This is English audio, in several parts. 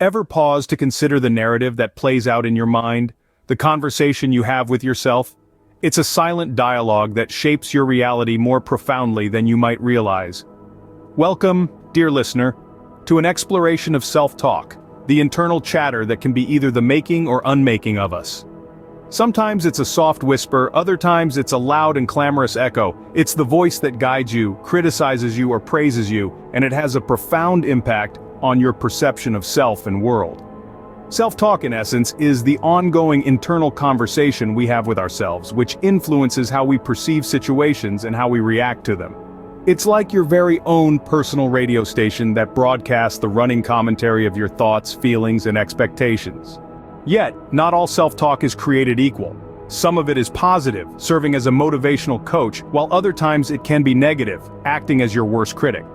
Ever pause to consider the narrative that plays out in your mind, the conversation you have with yourself? It's a silent dialogue that shapes your reality more profoundly than you might realize. Welcome, dear listener, to an exploration of self-talk, the internal chatter that can be either the making or unmaking of us. Sometimes it's a soft whisper, other times it's a loud and clamorous echo. It's the voice that guides you, criticizes you, or praises you, and it has a profound impact on your perception of self and world. Self-talk, in essence, is the ongoing internal conversation we have with ourselves, which influences how we perceive situations and how we react to them. It's like your very own personal radio station that broadcasts the running commentary of your thoughts, feelings, and expectations. Yet, not all self-talk is created equal. Some of it is positive, serving as a motivational coach, while other times it can be negative, acting as your worst critic.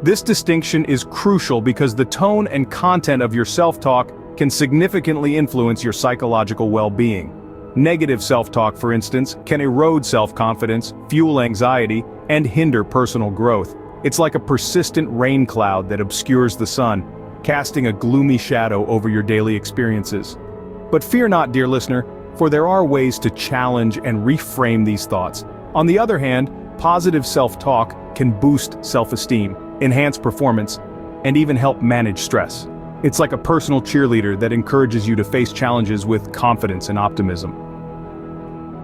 This distinction is crucial because the tone and content of your self-talk can significantly influence your psychological well-being. Negative self-talk, for instance, can erode self-confidence, fuel anxiety, and hinder personal growth. It's like a persistent rain cloud that obscures the sun, casting a gloomy shadow over your daily experiences. But fear not, dear listener, for there are ways to challenge and reframe these thoughts. On the other hand, positive self-talk can boost self-esteem, enhance performance, and even help manage stress. It's like a personal cheerleader that encourages you to face challenges with confidence and optimism.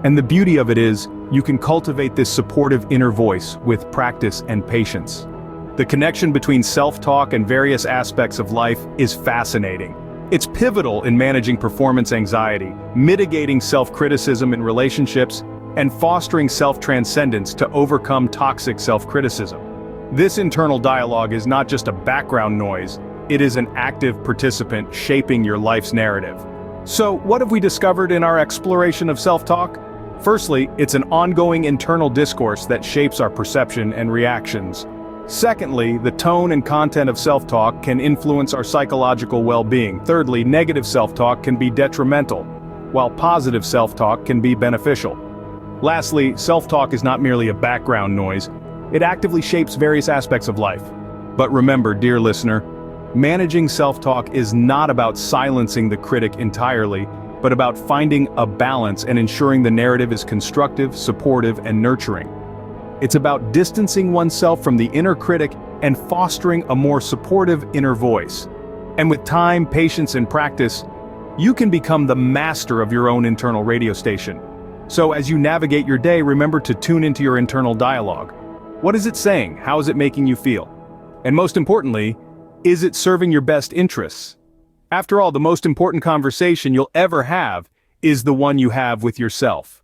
And the beauty of it is, you can cultivate this supportive inner voice with practice and patience. The connection between self-talk and various aspects of life is fascinating. It's pivotal in managing performance anxiety, mitigating self-criticism in relationships, and fostering self-transcendence to overcome toxic self-criticism. This internal dialogue is not just a background noise, it is an active participant shaping your life's narrative. So, what have we discovered in our exploration of self-talk? Firstly, it's an ongoing internal discourse that shapes our perception and reactions. Secondly, the tone and content of self-talk can influence our psychological well-being. Thirdly, negative self-talk can be detrimental, while positive self-talk can be beneficial. Lastly, self-talk is not merely a background noise, it actively shapes various aspects of life. But remember, dear listener, managing self-talk is not about silencing the critic entirely, but about finding a balance and ensuring the narrative is constructive, supportive, and nurturing. It's about distancing oneself from the inner critic and fostering a more supportive inner voice. And with time, patience, and practice, you can become the master of your own internal radio station. So as you navigate your day, remember to tune into your internal dialogue. What is it saying? How is it making you feel? And most importantly, is it serving your best interests? After all, the most important conversation you'll ever have is the one you have with yourself.